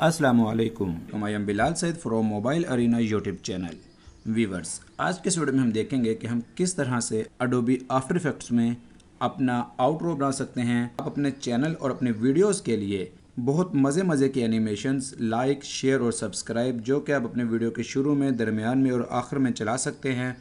अस्सलामुअलैकुम, I am Bilal Saeed from Mobile Arena YouTube channel. Viewers, आज के इस वीडियो में हम देखेंगे कि हम किस तरह से अडोबी आफ्टर इफेक्ट्स में अपना आउटरो बना सकते हैं। आप अपने चैनल और अपने वीडियोस के लिए बहुत मज़े की एनिमेशंस, लाइक, शेयर और सब्सक्राइब जो कि आप अपने वीडियो के शुरू में, दरमियान में और आखिर में चला सकते हैं।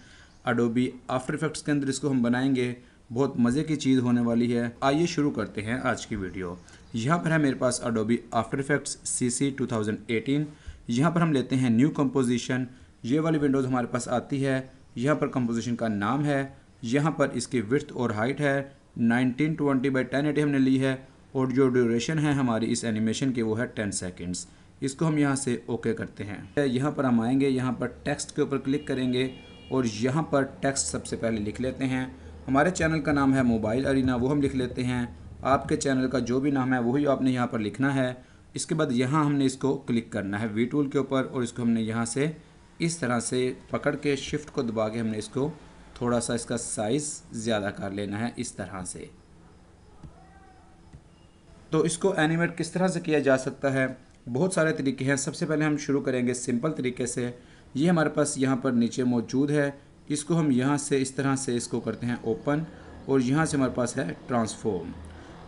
अडोबी आफ्टर इफेक्ट्स के अंदर इसको हम बनाएंगे। बहुत मज़े की चीज़ होने वाली है। आइए शुरू करते हैं आज की वीडियो। यहाँ पर है मेरे पास अडोबी आफ्टर इफेक्ट्स CC 2018। यहाँ पर हम लेते हैं न्यू कंपोजिशन। ये वाली विंडोज़ हमारे पास आती है। यहाँ पर कंपोजिशन का नाम है, यहाँ पर इसकी विड्थ और हाइट है 1920x1080 हमने ली है और जो ड्यूरेशन है हमारी इस एनिमेशन की वो है 10 सेकेंड्स। इसको हम यहाँ से ओके करते हैं। यहाँ पर हम आएंगे, यहाँ पर टेक्स्ट के ऊपर क्लिक करेंगे और यहाँ पर टेक्स्ट सबसे पहले लिख लेते हैं। हमारे चैनल का नाम है मोबाइल अरीना, वो हम लिख लेते हैं। आपके चैनल का जो भी नाम है वही आपने यहाँ पर लिखना है। इसके बाद यहाँ हमने इसको क्लिक करना है वी टूल के ऊपर और इसको हमने यहाँ से इस तरह से पकड़ के शिफ्ट को दबा के हमने इसको थोड़ा सा इसका साइज़ ज़्यादा कर लेना है इस तरह से। तो इसको एनिमेट किस तरह से किया जा सकता है, बहुत सारे तरीके हैं। सबसे पहले हम शुरू करेंगे सिंपल तरीके से। ये हमारे पास यहाँ पर नीचे मौजूद है। इसको हम यहाँ से इस तरह से इसको करते हैं ओपन और यहाँ से हमारे पास है ट्रांसफॉर्म।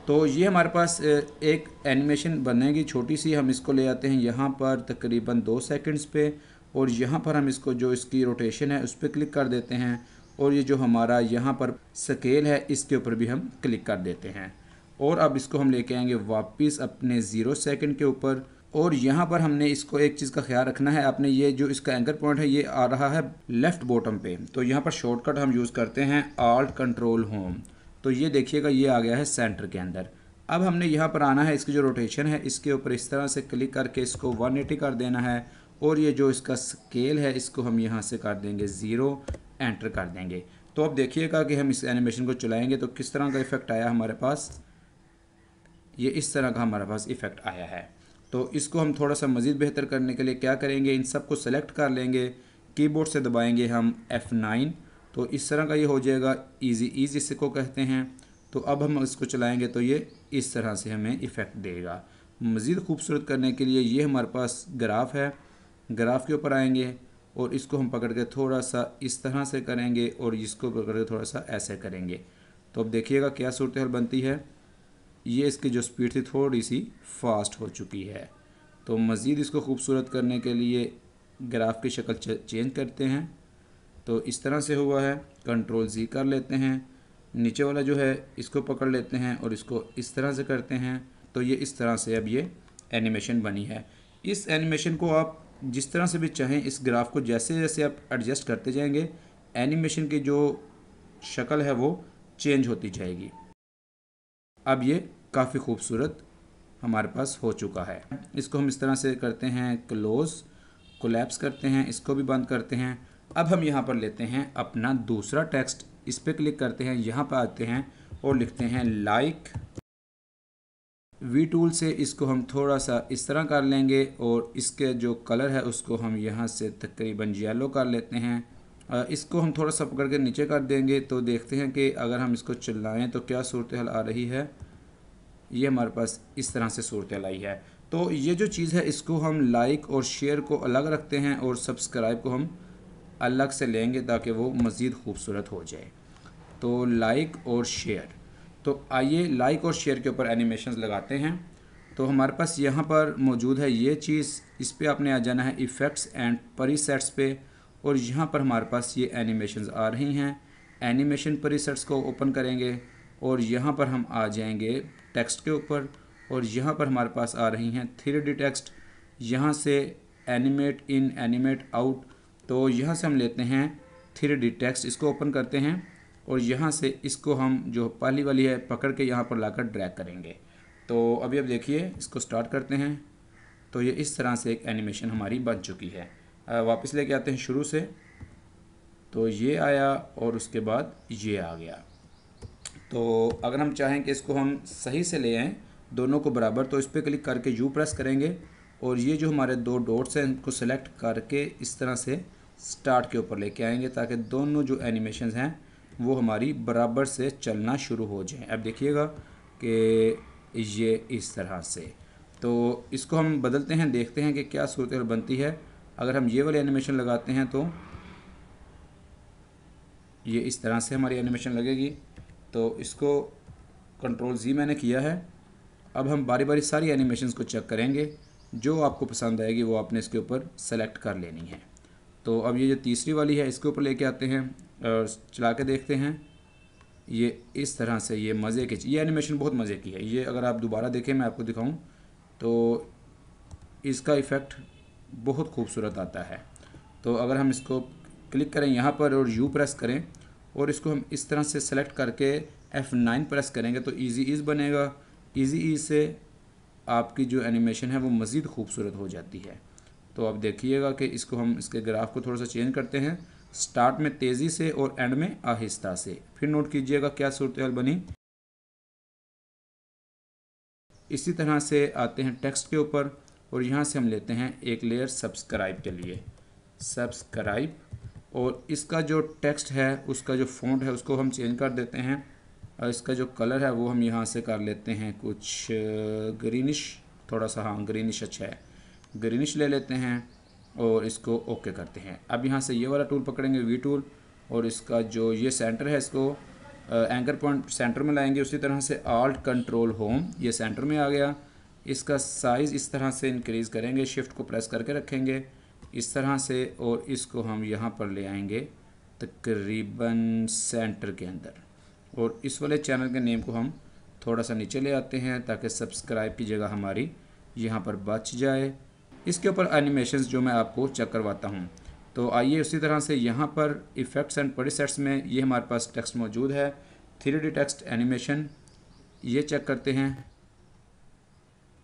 तो ये हमारे पास एक एनिमेशन बनेगी छोटी सी। हम इसको ले आते हैं यहाँ पर तकरीबन 2 सेकंड्स पे और यहाँ पर हम इसको जो इसकी रोटेशन है उस पर क्लिक कर देते हैं और ये जो हमारा यहाँ पर स्केल है इसके ऊपर भी हम क्लिक कर देते हैं। और अब इसको हम लेके आएंगे वापस अपने 0 सेकंड के ऊपर और यहाँ पर हमने इसको एक चीज़ का ख्याल रखना है। आपने ये जो इसका एंकर पॉइंट है ये आ रहा है लेफ़्ट बॉटम पे, तो यहाँ पर शॉर्टकट हम यूज़ करते हैं Alt Control Home। तो ये देखिएगा ये आ गया है सेंटर के अंदर। अब हमने यहाँ पर आना है, इसकी जो रोटेशन है इसके ऊपर इस तरह से क्लिक करके इसको 180 कर देना है और ये जो इसका स्केल है इसको हम यहाँ से कर देंगे 0, एंटर कर देंगे। तो अब देखिएगा कि हम इस एनिमेशन को चलाएँगे तो किस तरह का इफ़ेक्ट आया हमारे पास। ये इस तरह का हमारे पास इफ़ेक्ट आया है। तो इसको हम थोड़ा सा मज़ीद बेहतर करने के लिए क्या करेंगे, इन सब को सेलेक्ट कर लेंगे, कीबोर्ड से दबाएंगे हम F9, तो इस तरह का ये हो जाएगा। ईज़ी इसको कहते हैं। तो अब हम इसको चलाएंगे तो ये इस तरह से हमें इफ़ेक्ट देगा। मज़ीद खूबसूरत करने के लिए ये हमारे पास ग्राफ है, ग्राफ के ऊपर आएंगे और इसको हम पकड़ के थोड़ा सा इस तरह से करेंगे और इसको पकड़ के थोड़ा सा ऐसे करेंगे। तो अब देखिएगा क्या सूरत हाल बनती है। ये इसकी जो स्पीड थी थोड़ी सी फास्ट हो चुकी है। तो मज़ीद इसको खूबसूरत करने के लिए ग्राफ की शक्ल चेंज करते हैं। तो इस तरह से हुआ है, Ctrl+Z कर लेते हैं। नीचे वाला जो है इसको पकड़ लेते हैं और इसको इस तरह से करते हैं। तो ये इस तरह से अब ये एनिमेशन बनी है। इस एनिमेशन को आप जिस तरह से भी चाहें, इस ग्राफ को जैसे जैसे आप एडजस्ट करते जाएंगे एनिमेशन की जो शक्ल है वो चेंज होती जाएगी। अब ये काफ़ी खूबसूरत हमारे पास हो चुका है। इसको हम इस तरह से करते हैं क्लोज़, कोलैप्स करते हैं, इसको भी बंद करते हैं। अब हम यहाँ पर लेते हैं अपना दूसरा टेक्स्ट, इस पर क्लिक करते हैं, यहाँ पर आते हैं और लिखते हैं लाइक। वी टूल से इसको हम थोड़ा सा इस तरह कर लेंगे और इसके जो कलर है उसको हम यहाँ से तकरीबन येलो कर लेते हैं। इसको हम थोड़ा सा पकड़ के नीचे कर देंगे तो देखते हैं कि अगर हम इसको चलाएं तो क्या सूरत हाल आ रही है। ये हमारे पास इस तरह से सूरत हाल आई है। तो ये जो चीज़ है इसको हम लाइक और शेयर को अलग रखते हैं और सब्सक्राइब को हम अलग से लेंगे ताकि वो मज़ीद खूबसूरत हो जाए। तो लाइक और शेयर, तो आइए लाइक और शेयर के ऊपर एनिमेशंस लगाते हैं। तो हमारे पास यहाँ पर मौजूद है ये चीज़, इस पर आपने आ जाना है इफ़ेक्ट्स एंड प्रीसेट्स पे और यहाँ पर हमारे पास ये एनिमेशंस आ रही हैं। एनिमेशन प्रीसेट्स को ओपन करेंगे और यहाँ पर हम आ जाएंगे टेक्स्ट के ऊपर और यहाँ पर हमारे पास आ रही हैं 3D टेक्स्ट। यहाँ से एनिमेट इन, एनिमेट आउट, तो यहाँ से हम लेते हैं 3D टेक्स्ट, इसको ओपन करते हैं और यहाँ से इसको हम जो पहली वाली है पकड़ के यहाँ पर लाकर ड्रैग करेंगे। तो अभी अब देखिए इसको स्टार्ट करते हैं। तो ये इस तरह से एक एनिमेशन हमारी बन चुकी है। वापस लेके आते हैं शुरू से। तो ये आया और उसके बाद ये आ गया। तो अगर हम चाहें कि इसको हम सही से ले आएँ दोनों को बराबर, तो इस पर क्लिक करके यू प्रेस करेंगे और ये जो हमारे दो डॉट्स हैं इनको सेलेक्ट करके इस तरह से स्टार्ट के ऊपर लेके आएंगे ताकि दोनों जो एनिमेशंस हैं वो हमारी बराबर से चलना शुरू हो जाएं। अब देखिएगा कि ये इस तरह से। तो इसको हम बदलते हैं, देखते हैं कि क्या सूरत बनती है। अगर हम ये वाली एनिमेशन लगाते हैं तो ये इस तरह से हमारी एनिमेशन लगेगी। तो इसको कंट्रोल Z मैंने किया है। अब हम बारी बारी सारी एनिमेशंस को चेक करेंगे, जो आपको पसंद आएगी वो आपने इसके ऊपर सेलेक्ट कर लेनी है। तो अब ये जो तीसरी वाली है इसके ऊपर लेके आते हैं और चला के देखते हैं। ये इस तरह से ये मज़े की, ये एनिमेशन बहुत मज़े की है। ये अगर आप दोबारा देखें, मैं आपको दिखाऊं तो इसका इफ़ेक्ट बहुत खूबसूरत आता है। तो अगर हम इसको क्लिक करें यहाँ पर और U प्रेस करें और इसको हम इस तरह से सेलेक्ट करके F9 प्रेस करेंगे तो ईज़ी ईज़ बनेगा। ईज़ी ईज़ से आपकी जो एनिमेशन है वो मज़ीद खूबसूरत हो जाती है। तो अब देखिएगा कि इसको हम इसके ग्राफ को थोड़ा सा चेंज करते हैं, स्टार्ट में तेज़ी से और एंड में आहिस्ता से। फिर नोट कीजिएगा क्या सूरत हाल बनी। इसी तरह से आते हैं टेक्स्ट के ऊपर और यहाँ से हम लेते हैं एक लेयर सब्सक्राइब के लिए, सब्सक्राइब, और इसका जो टेक्स्ट है उसका जो फ़ॉन्ट है उसको हम चेंज कर देते हैं और इसका जो कलर है वो हम यहाँ से कर लेते हैं कुछ ग्रीनिश, थोड़ा सा, हाँ ग्रीनिश अच्छा है, ग्रीनिश ले लेते हैं और इसको ओके करते हैं। अब यहाँ से ये वाला टूल पकड़ेंगे, V टूल, और इसका जो ये सेंटर है इसको एंकर पॉइंट सेंटर में लाएंगे। उसी तरह से Alt Control Home, ये सेंटर में आ गया। इसका साइज़ इस तरह से इंक्रीज़ करेंगे, शिफ्ट को प्रेस करके रखेंगे इस तरह से, और इसको हम यहाँ पर ले आएंगे तकरीबन सेंटर के अंदर, और इस वाले चैनल के नेम को हम थोड़ा सा नीचे ले आते हैं ताकि सब्सक्राइब की जगह हमारी यहाँ पर बच जाए। इसके ऊपर एनिमेशंस जो मैं आपको चेक करवाता हूँ। तो आइए उसी तरह से यहाँ पर इफ़ेक्ट्स एंड प्रीसेट्स में ये हमारे पास टेक्स्ट मौजूद है, 3D टेक्स्ट एनिमेशन, ये चेक करते हैं,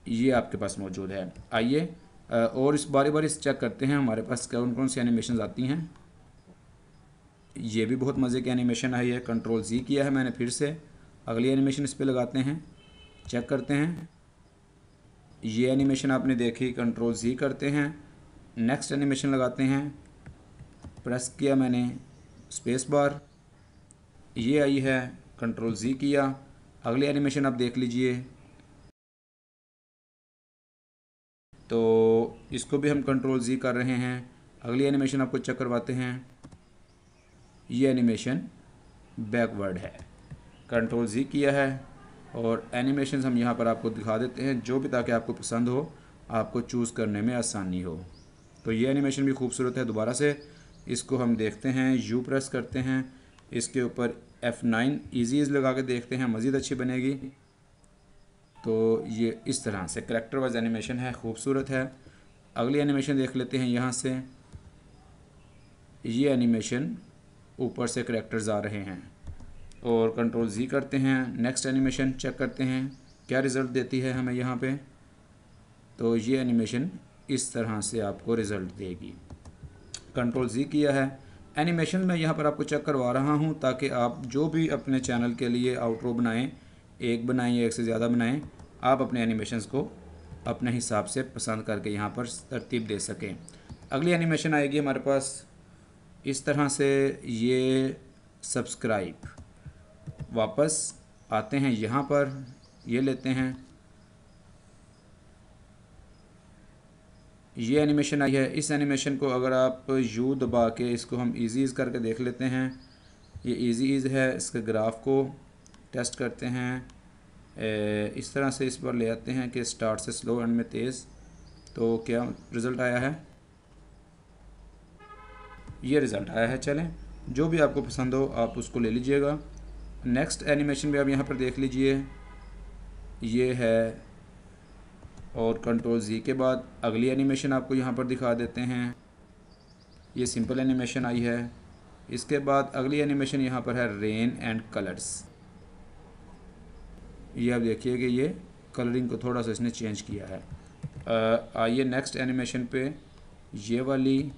ये आपके पास मौजूद है। आइए और इस बारी बारी चेक करते हैं हमारे पास कौन कौन सी एनिमेशन आती हैं। ये भी बहुत मज़े की एनिमेशन आई है, कंट्रोल Z किया है मैंने फिर से। अगली एनिमेशन इस पर लगाते हैं, चेक करते हैं। ये एनिमेशन आपने देखी, कंट्रोल Z करते हैं, नेक्स्ट एनिमेशन लगाते हैं, प्रेस किया मैंने स्पेस बार, ये आई है, कंट्रोल Z किया। अगली एनिमेशन आप देख लीजिए, तो इसको भी हम कंट्रोल Z कर रहे हैं। अगली एनिमेशन आपको चेक करवाते हैं। ये एनिमेशन बैकवर्ड है, कंट्रोल Z किया है, और एनिमेशन हम यहाँ पर आपको दिखा देते हैं जो भी, ताकि आपको पसंद हो, आपको चूज़ करने में आसानी हो। तो ये एनिमेशन भी खूबसूरत है। दोबारा से इसको हम देखते हैं, U प्रेस करते हैं, इसके ऊपर F9 ईज़ लगा के देखते हैं, मज़ीद अच्छी बनेगी। तो ये इस तरह से करैक्टर वाइज एनिमेशन है, खूबसूरत है। अगली एनिमेशन देख लेते हैं यहाँ से। ये एनिमेशन ऊपर से करैक्टर्स आ रहे हैं, और कंट्रोल Z करते हैं, नेक्स्ट एनिमेशन चेक करते हैं क्या रिज़ल्ट देती है हमें यहाँ पे। तो ये एनिमेशन इस तरह से आपको रिज़ल्ट देगी, कंट्रोल Z किया है। एनिमेशन मैं यहाँ पर आपको चेक करवा रहा हूँ ताकि आप जो भी अपने चैनल के लिए आउटरो बनाएं, एक बनाएं या एक से ज़्यादा बनाएं, आप अपने एनिमेशंस को अपने हिसाब से पसंद करके यहाँ पर तरतीब दे सकें। अगली एनिमेशन आएगी हमारे पास इस तरह से, ये सब्सक्राइब। वापस आते हैं यहाँ पर, ये लेते हैं, ये एनिमेशन आई है। इस एनिमेशन को अगर आप U दबा के इसको हम ईज़ करके देख लेते हैं, ये ईज़ है। इसके ग्राफ को टेस्ट करते हैं, इस तरह से इस पर ले आते हैं कि स्टार्ट से स्लो एंड में तेज़। तो क्या रिज़ल्ट आया है, ये रिज़ल्ट आया है। चलें, जो भी आपको पसंद हो आप उसको ले लीजिएगा। नेक्स्ट एनिमेशन भी आप यहाँ पर देख लीजिए, ये है, और कंट्रोल Z के बाद अगली एनिमेशन आपको यहाँ पर दिखा देते हैं। ये सिंपल एनिमेशन आई है। इसके बाद अगली एनिमेशन यहाँ पर है रेन एंड कलर्स। ये आप देखिए कि ये कलरिंग को थोड़ा सा इसने चेंज किया है। आइए नेक्स्ट एनिमेशन पे, ये वाली,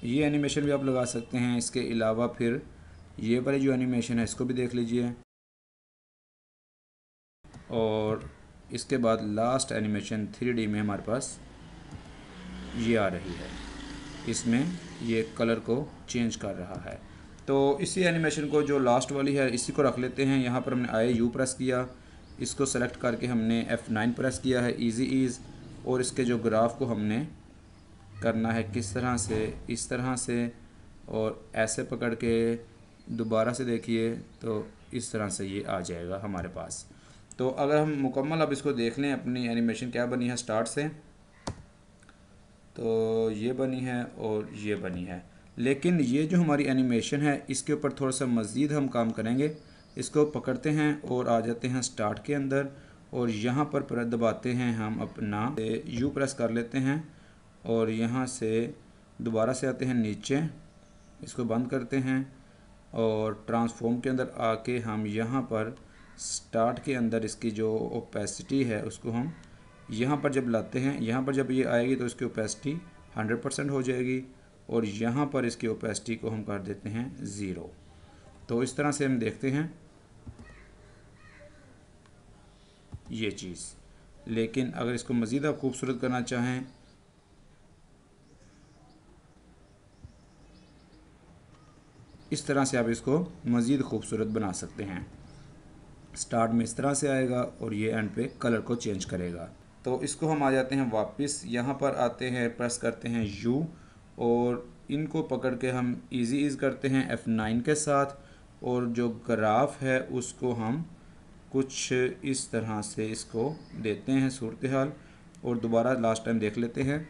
ये एनिमेशन भी आप लगा सकते हैं। इसके अलावा फिर ये वाली जो एनिमेशन है इसको भी देख लीजिए, और इसके बाद लास्ट एनिमेशन 3D में हमारे पास ये आ रही है, इसमें ये कलर को चेंज कर रहा है। तो इसी एनिमेशन को, जो लास्ट वाली है, इसी को रख लेते हैं। यहाँ पर हमने आए U प्रेस किया, इसको सेलेक्ट करके हमने F9 प्रेस किया है, इजी ईज़, और इसके जो ग्राफ को हमने करना है किस तरह से, इस तरह से, और ऐसे पकड़ के दोबारा से देखिए तो इस तरह से ये आ जाएगा हमारे पास। तो अगर हम मुकम्मल अब इसको देख लें अपनी एनिमेशन क्या बनी है स्टार्ट से, तो ये बनी है और ये बनी है। लेकिन ये जो हमारी एनिमेशन है इसके ऊपर थोड़ा सा मज़ीद हम काम करेंगे। इसको पकड़ते हैं और आ जाते हैं स्टार्ट के अंदर, और यहाँ पर दबाते हैं हम अपना यू प्रेस कर लेते हैं, और यहाँ से दोबारा से आते हैं नीचे, इसको बंद करते हैं, और ट्रांसफॉर्म के अंदर आके हम यहाँ पर स्टार्ट के अंदर इसकी जो ओपेसिटी है उसको हम यहाँ पर जब लाते हैं, यहाँ पर जब ये आएगी तो इसकी ओपेसिटी 100% हो जाएगी, और यहाँ पर इसकी ओपेसिटी को हम कर देते हैं 0। तो इस तरह से हम देखते हैं ये चीज़। लेकिन अगर इसको मज़ीद आप खूबसूरत करना चाहें, इस तरह से आप इसको मज़ीद खूबसूरत बना सकते हैं। स्टार्ट में इस तरह से आएगा और ये एंड पे कलर को चेंज करेगा। तो इसको हम आ जाते हैं वापस, यहाँ पर आते हैं, प्रेस करते हैं यू, और इनको पकड़ के हम इजी ईज़ करते हैं F9 के साथ, और जो ग्राफ है उसको हम कुछ इस तरह से इसको देते हैं सूरत हाल, और दोबारा लास्ट टाइम देख लेते हैं।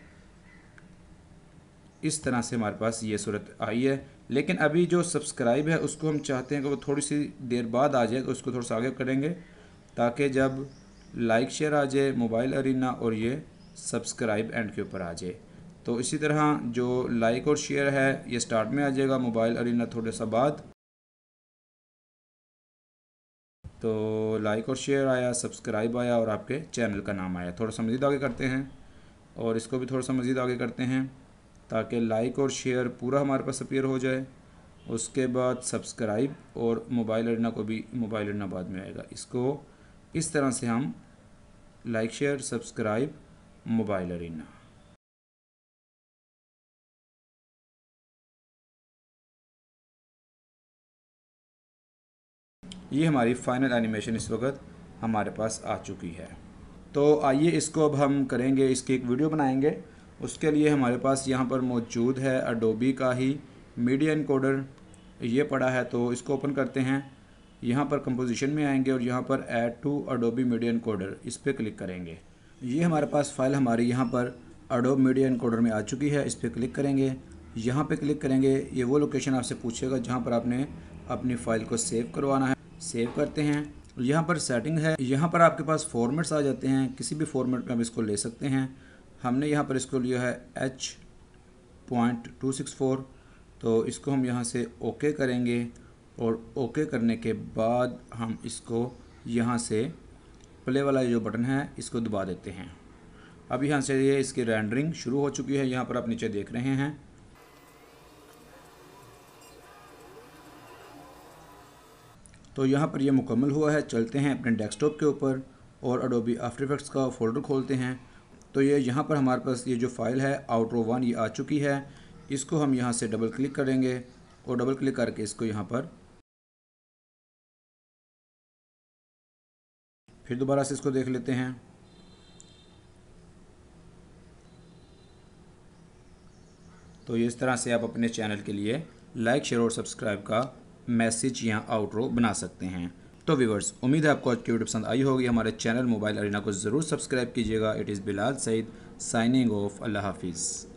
इस तरह से हमारे पास ये सूरत आई है। लेकिन अभी जो सब्सक्राइब है उसको हम चाहते हैं कि वो थोड़ी सी देर बाद आ जाए, तो उसको थोड़ा सा आगे करेंगे ताकि जब लाइक शेयर आ जाए मोबाइल अरीना और ये सब्सक्राइब एंड के ऊपर आ जाए। तो इसी तरह जो लाइक और शेयर है ये स्टार्ट में आ जाएगा, मोबाइल अरीना थोड़ा सा बाद। तो लाइक और शेयर आया, सब्सक्राइब आया, और आपके चैनल का नाम आया। थोड़ा सा मज़ीद आगे करते हैं, और इसको भी थोड़ा सा मज़ीद आगे करते हैं ताकि लाइक और शेयर पूरा हमारे पास अपीयर हो जाए। उसके बाद सब्सक्राइब और मोबाइल अरीना को भी, मोबाइल अरीना बाद में आएगा। इसको इस तरह से हम like share subscribe Mobile Arena. ये हमारी फाइनल एनिमेशन इस वक्त हमारे पास आ चुकी है। तो आइए इसको अब हम करेंगे, इसकी एक वीडियो बनाएंगे। उसके लिए हमारे पास यहाँ पर मौजूद है अडोबी का ही मीडिया इनकोडर, ये पड़ा है। तो इसको ओपन करते हैं, यहाँ पर कंपोजिशन में आएंगे और यहाँ पर add to Adobe Media Encoder, इस पर क्लिक करेंगे। ये हमारे पास फ़ाइल हमारी यहाँ पर अडोबी मीडिया इनकोडर में आ चुकी है। इस पर क्लिक करेंगे, यहाँ पे क्लिक करेंगे। ये वो लोकेशन आपसे पूछेगा जहाँ पर आपने अपनी फ़ाइल को सेव करवाना है। सेव करते हैं, यहाँ पर सेटिंग है, यहाँ पर आपके पास फॉर्मेट्स आ जाते हैं, किसी भी फॉर्मेट में आप इसको ले सकते हैं। हमने यहाँ पर इसको लिया है H.264, तो इसको हम यहाँ से ओके करेंगे, और ओके करने के बाद हम इसको यहाँ से प्ले वाला जो बटन है इसको दबा देते हैं। अब यहाँ से ये इसकी रेंडरिंग शुरू हो चुकी है, यहाँ पर आप नीचे देख रहे हैं। तो यहाँ पर ये मुकम्मल हुआ है। चलते हैं अपने डेस्कटॉप के ऊपर और अडोबी आफ्टर इफेक्ट्स का फ़ोल्डर खोलते हैं। तो ये यहाँ पर हमारे पास ये जो फ़ाइल है आउटरो 1 ये आ चुकी है। इसको हम यहाँ से डबल क्लिक करेंगे, और डबल क्लिक करके इसको यहाँ पर फिर दोबारा से इसको देख लेते हैं। तो ये इस तरह से आप अपने चैनल के लिए लाइक शेयर और सब्सक्राइब का मैसेज यहाँ आउटरो बना सकते हैं। तो व्यूअर्स, उम्मीद है आपको आज की वीडियो पसंद आई होगी। हमारे चैनल मोबाइल अरीना को ज़रूर सब्सक्राइब कीजिएगा। It is Bilal Saeed signing off. अल्लाह हाफिज़।